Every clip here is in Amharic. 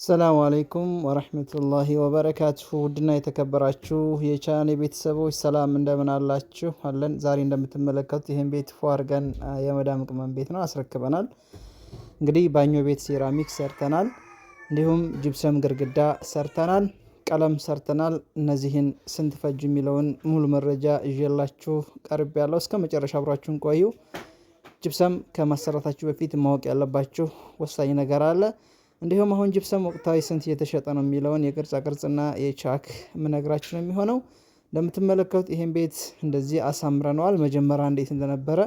ሰላም አለይኩም ወራህመቱላሂ ወበረካቱሁ ውድና የተከበራችሁ የቻናሌ ቤተሰቦች ሰላም እንደምን አላችሁ? አለን። ዛሬ እንደምትመለከቱት ይህን ቤት ፏ አድርገን የመዳም ቅመም ቤት ነው አስረክበናል። እንግዲህ ባኞ ቤት ሴራሚክ ሰርተናል፣ እንዲሁም ጅብሰም ግድግዳ ሰርተናል፣ ቀለም ሰርተናል። እነዚህን ስንት ፈጁ የሚለውን ሙሉ መረጃ ይዤላችሁ ቀርብ ያለው እስከ መጨረሻ አብራችሁን ቆዩ። ጅብሰም ከማሰራታችሁ በፊት ማወቅ ያለባችሁ ወሳኝ ነገር አለ። እንዲሁም አሁን ጅብሰም ወቅታዊ ስንት እየተሸጠ ነው የሚለውን የቅርጻ ቅርጽና የቻክ የምነግራችሁ ነው የሚሆነው። እንደምትመለከቱት ይሄን ቤት እንደዚህ አሳምረነዋል። መጀመሪያ እንዴት እንደነበረ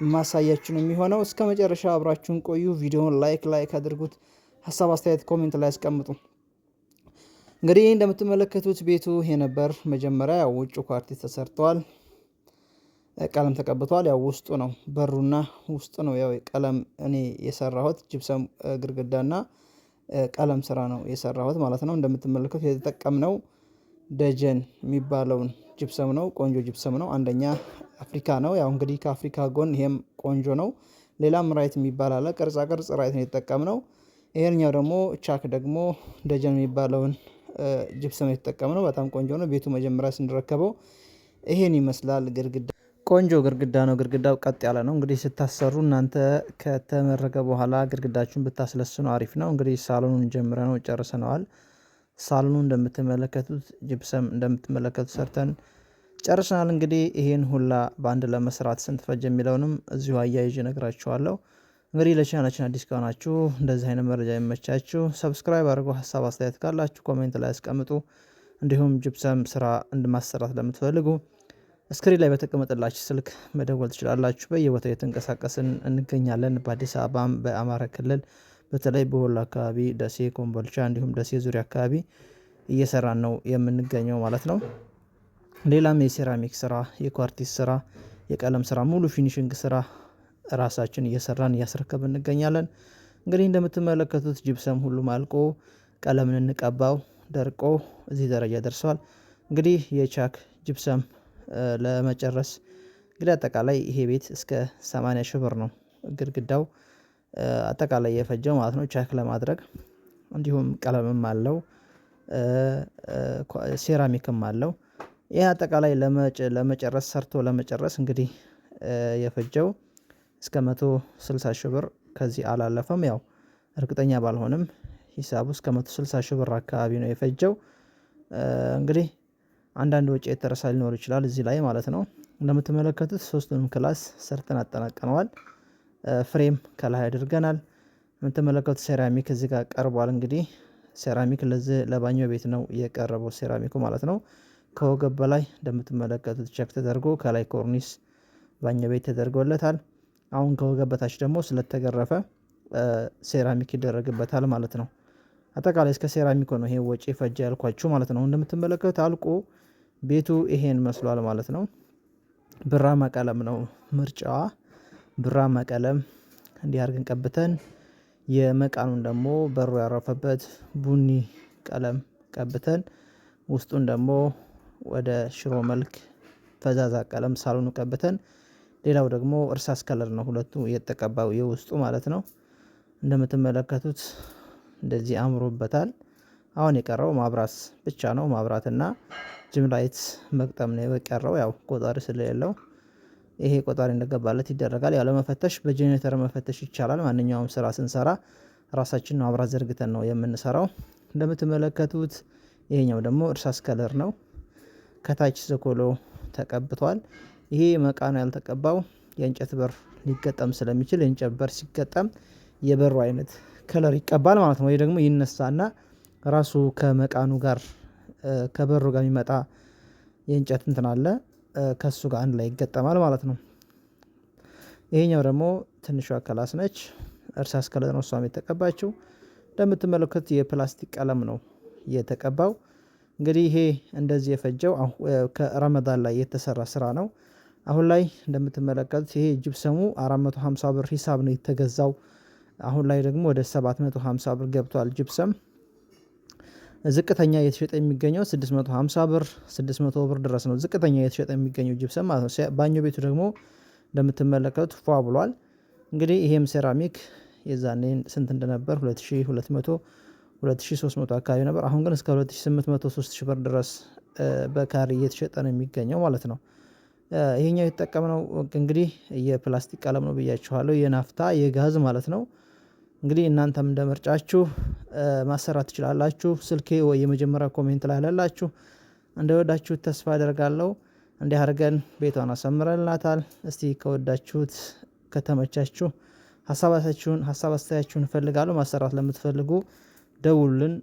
ማሳያችሁ ነው የሚሆነው። እስከ መጨረሻ አብራችሁን ቆዩ። ቪዲዮውን ላይክ አድርጉት። ሀሳብ አስተያየት ኮሜንት ላይ አስቀምጡ። እንግዲህ እንደምትመለከቱት ቤቱ ይሄ ነበር መጀመሪያ። ያው ውጭ ኳርቲ ተሰርተዋል፣ ቀለም ተቀብቷል። ያው ውስጡ ነው በሩና ውስጡ ነው ያው ቀለም እኔ የሰራሁት ጅብሰም ግድግዳና ቀለም ስራ ነው የሰራሁት ማለት ነው። እንደምትመለከቱት የተጠቀምነው ደጀን የሚባለውን ጅብሰም ነው። ቆንጆ ጅብሰም ነው። አንደኛ አፍሪካ ነው። ያው እንግዲህ ከአፍሪካ ጎን ይሄም ቆንጆ ነው። ሌላም ራይት የሚባል አለ። ቅርጻ ቅርጽ ራይት ነው የተጠቀምነው። ይሄኛው ደግሞ ቻክ ደግሞ ደጀን የሚባለውን ጅብሰም የተጠቀምነው በጣም ቆንጆ ነው። ቤቱ መጀመሪያ ስንረከበው ይሄን ይመስላል። ግድግዳ ቆንጆ ግድግዳ ነው። ግድግዳው ቀጥ ያለ ነው። እንግዲህ ስታሰሩ እናንተ ከተመረገ በኋላ ግድግዳችሁን ብታስለስኑ አሪፍ ነው። እንግዲህ ሳሎኑን ጀምረነው ጨርሰነዋል። ሳሎኑ እንደምትመለከቱት ጅብሰም እንደምትመለከቱት ሰርተን ጨርሰናል። እንግዲህ ይሄን ሁላ በአንድ ለመስራት ስንት ፈጀ የሚለውንም እዚሁ አያይዤ እነግራችኋለሁ። እንግዲህ ለቻናላችን አዲስ ከሆናችሁ እንደዚህ አይነት መረጃ ይመቻችሁ ሰብስክራይብ አድርጉ። ሀሳብ አስተያየት ካላችሁ ኮሜንት ላይ አስቀምጡ። እንዲሁም ጅብሰም ስራ እንድማሰራት ለምትፈልጉ ስክሪን ላይ በተቀመጠላችሁ ስልክ መደወል ትችላላችሁ። በየቦታው የተንቀሳቀስን እንገኛለን። በአዲስ አበባም በአማራ ክልል በተለይ በወሎ አካባቢ፣ ደሴ፣ ኮምቦልቻ እንዲሁም ደሴ ዙሪያ አካባቢ እየሰራን ነው የምንገኘው ማለት ነው። ሌላም የሴራሚክ ስራ፣ የኳርቲስ ስራ፣ የቀለም ስራ፣ ሙሉ ፊኒሽንግ ስራ ራሳችን እየሰራን እያስረከብን እንገኛለን። እንግዲህ እንደምትመለከቱት ጅብሰም ሁሉም አልቆ ቀለምን እንቀባው ደርቆ እዚህ ደረጃ ደርሷል። እንግዲህ የቻክ ጅብሰም ለመጨረስ እንግዲህ አጠቃላይ ይሄ ቤት እስከ 80 ሺህ ብር ነው ግድግዳው አጠቃላይ የፈጀው ማለት ነው። ቻክ ለማድረግ እንዲሁም ቀለምም አለው ሴራሚክም አለው። ይህ አጠቃላይ ለመጨረስ ሰርቶ ለመጨረስ እንግዲህ የፈጀው እስከ 160 ሺህ ብር ከዚህ አላለፈም። ያው እርግጠኛ ባልሆንም ሂሳቡ እስከ 160 ሺህ ብር አካባቢ ነው የፈጀው። እንግዲህ አንዳንድ ወጪ የተረሳ ሊኖር ይችላል እዚህ ላይ ማለት ነው። እንደምትመለከቱት ሶስቱንም ክላስ ሰርተን አጠናቀነዋል። ፍሬም ከላይ አድርገናል። የምትመለከቱት ሴራሚክ እዚህ ጋር ቀርቧል። እንግዲህ ሴራሚክ ለዚህ ለባኞ ቤት ነው የቀረበው ሴራሚኩ ማለት ነው። ከወገብ በላይ እንደምትመለከቱት ቸክ ተደርጎ ከላይ ኮርኒስ ባኞ ቤት ተደርጎለታል። አሁን ከወገብ በታች ደግሞ ስለተገረፈ ሴራሚክ ይደረግበታል ማለት ነው። አጠቃላይ እስከ ሴራሚክ ነው ይሄ ወጪ ፈጀ ያልኳችሁ ማለት ነው። እንደምትመለከቱት አልቆ ቤቱ ይሄን መስሏል ማለት ነው። ብራማ ቀለም ነው ምርጫዋ። ብራማ ቀለም እንዲህ አድርገን ቀብተን የመቃኑን ደግሞ በሩ ያረፈበት ቡኒ ቀለም ቀብተን ውስጡን ደግሞ ወደ ሽሮ መልክ ፈዛዛ ቀለም ሳሎኑ ቀብተን ሌላው ደግሞ እርሳስ ከለር ነው ሁለቱ የተቀባው የውስጡ ማለት ነው። እንደምትመለከቱት እንደዚህ አምሮበታል። አሁን የቀረው ማብራት ብቻ ነው። ማብራትና ጅምላይት መግጠም ነው የቀረው። ያው ቆጣሪ ስለሌለው ይሄ ቆጣሪ እንደገባለት ይደረጋል። ያለ መፈተሽ በጄኔሬተር መፈተሽ ይቻላል። ማንኛውም ስራ ስንሰራ ራሳችን ነው ማብራት ዘርግተን ነው የምንሰራው። እንደምትመለከቱት ይሄኛው ደግሞ እርሳስ ከለር ነው። ከታች ዘኮሎ ተቀብቷል። ይሄ መቃኑ ያልተቀባው የእንጨት በር ሊገጠም ስለሚችል የእንጨት በር ሲገጠም የበሩ አይነት ከለር ይቀባል ማለት ነው። ወይ ደግሞ ይነሳና ራሱ ከመቃኑ ጋር ከበሩ ጋር የሚመጣ የእንጨት እንትን አለ ከሱ ጋር አንድ ላይ ይገጠማል ማለት ነው። ይሄኛው ደግሞ ትንሿ ክላስ ነች። እርሳስ ከለር ነው እሷም የተቀባችው። እንደምትመለከቱት የፕላስቲክ ቀለም ነው የተቀባው። እንግዲህ ይሄ እንደዚህ የፈጀው ከረመዳን ላይ የተሰራ ስራ ነው። አሁን ላይ እንደምትመለከቱት ይሄ ጅብሰሙ 450 ብር ሂሳብ ነው የተገዛው። አሁን ላይ ደግሞ ወደ 750 ብር ገብቷል ጅብሰም። ዝቅተኛ እየተሸጠ የሚገኘው 650 ብር 600 ብር ድረስ ነው ዝቅተኛ እየተሸጠ የሚገኘው ጅብሰም ማለት ነው። ባኞ ቤቱ ደግሞ እንደምትመለከቱት ፏ ብሏል። እንግዲህ ይሄም ሴራሚክ የዛኔ ስንት እንደነበር 2200 2300 አካባቢ ነበር። አሁን ግን እስከ 2800 3000 ብር ድረስ በካሬ እየተሸጠ ነው የሚገኘው ማለት ነው። ይሄኛው የተጠቀምነው እንግዲህ የፕላስቲክ ቀለም ነው ብያችኋለሁ፣ የናፍታ የጋዝ ማለት ነው። እንግዲህ እናንተም እንደ ምርጫችሁ ማሰራት ትችላላችሁ። ስልኬ ወይ የመጀመሪያ ኮሜንት ላይ አለላችሁ። እንደወዳችሁት ተስፋ አደርጋለሁ። እንዲህ አድርገን ቤቷን አሳምረንላታል። እስቲ ከወዳችሁት ከተመቻችሁ ሀሳብ አስተያየታችሁን እፈልጋለሁ። ማሰራት ለምትፈልጉ ደውሉልን።